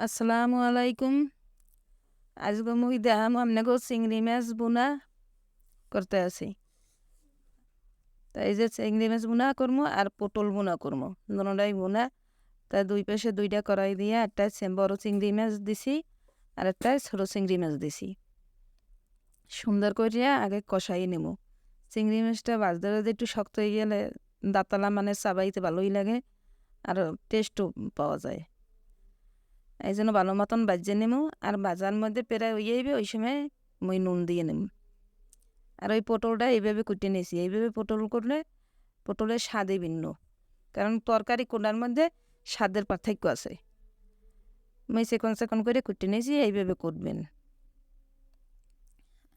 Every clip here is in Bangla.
আসসালামু আলাইকুম। আজকে মুই দেখাম আপনাকে চিংড়ি মাছ বোনা করতে আছি। তাই এই যে চিংড়ি মাছ বোনা করবো আর পটল বোনা করবো, দুটাই বোনা। তা দুই পাশে দুইটা কড়াই দিয়ে একটা বড় চিংড়ি মাছ দিছি আর একটা ছোট চিংড়ি মাছ দিছি। সুন্দর করিয়া আগে কষাই নেব। চিংড়ি মাছটা ভাজতে ভাজতে একটু শক্ত হয়ে গেলে দাঁতালা মানে চাবাইতে ভালোই লাগে আর টেস্টও পাওয়া যায়। এই জন্য ভালো মতন বাজে নেবো আর বাজার মধ্যে প্রায় হয়ে যাইবে, ওই সময় মই নুন দিয়ে নেব। আর ওই পটলটা এইভাবে কুটে নিয়েছি। এইভাবে পটল করলে পটলের স্বাদই ভিন্ন, কারণ তরকারি কোনার মধ্যে স্বাদের পার্থক্য আছে। মই সেকন সেকন করে কুটে নিয়েছি, এইভাবে কুটবেন।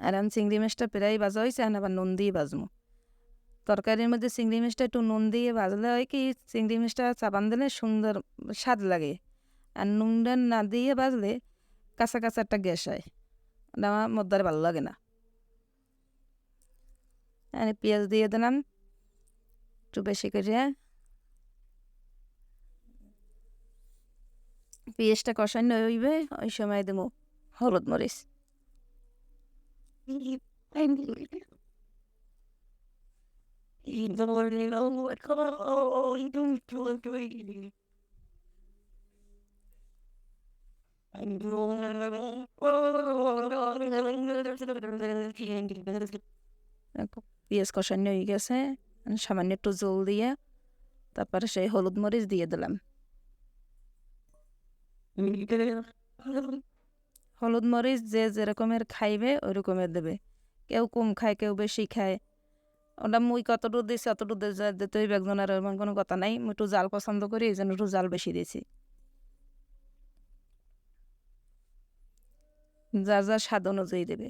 আর আমি চিংড়ি মাছটা প্রায় ভাজা হয়েছে, আর আবার নুন দিয়ে ভাজবো। তরকারির মধ্যে চিংড়ি মাছটা একটু নুন দিয়ে ভাজলে হয় কি, চিংড়ি মাছটা চাপান দিলে সুন্দর স্বাদ লাগে। আর নুনটা না দিয়ে ভাজলে কাঁচা কাঁচা একটা গ্যাস হয়, ওটা আমার মধ্যে ভালো লাগে না। আর পেঁয়াজ দিয়ে দিলাম একটু বেশি করে। পেঁয়াজটা কষানো হইবে, ওই সময় দেবো হলুদ মরিচ। পেঁয়াজ কষানো হয়ে গেছে, সামান্য একটু জল দিয়ে তারপরে সেই হলুদ মরিচ দিয়ে দিলাম। হলুদ মরিচ যে যেরকমের খাইবে ওই রকমের দেবে, কেউ কম খায় কেউ বেশি খায়। ওটা মুই কতটুকু দিয়েছি অতটুকু দিতে হইবে, একজনের এমন কোনো কথা নাই। মুই একটু জাল পছন্দ করি, এই জন্য একটু জাল বেশি দিয়েছি। যার যার স্বাদ অনুযায়ী দেবে।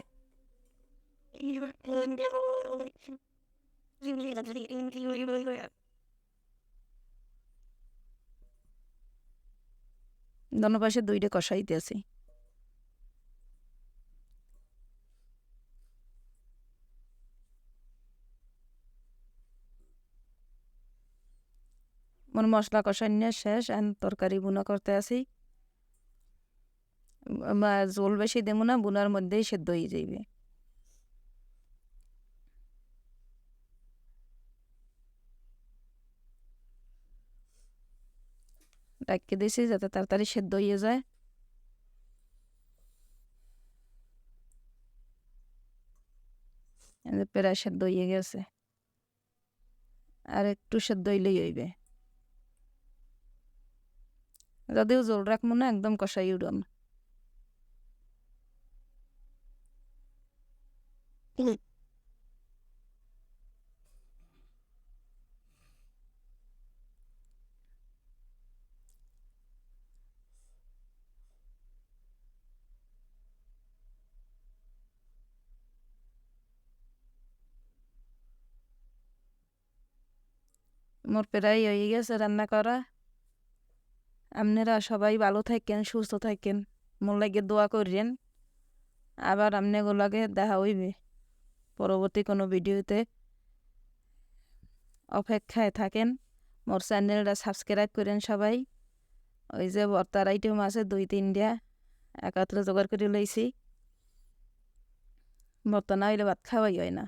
দোনো পাশে দুইটা কষাইতে আছি। মোর মশলা কষানো শেষ, আর তরকারি বুনা করতে আছি। জল বেশি দেবো না, বুনার মধ্যেই সেদ্ধ হয়ে যাইবে। ডাকিয়ে দিয়েছি যাতে তাড়াতাড়ি সেদ্ধ হয়ে যায়। প্রায় সেদ্ধ হয়ে গেছে, আর একটু সেদ্ধ হইলেই হইবে। যদিও জল রাখবো না, একদম কষাই উড়াম। মোর প্রায় হয়ে গেছে রান্না করা। আপনারা সবাই ভালো থাকেন, সুস্থ থাকেন, মোর লাগে দোয়া করেন। আবার আপনাগুলোকে দেখা হইবে পরবর্তী কোনো ভিডিওতে। অপেক্ষায় থাকেন। মোর চ্যানেলটা সাবস্ক্রাইব করেন সবাই। ওই যে ভর্তার আইটেম আছে 2-3টা একত্রে জোগাড় করে লইছি। ভর্তা না হইলে ভাত খাওয়াই হয় না।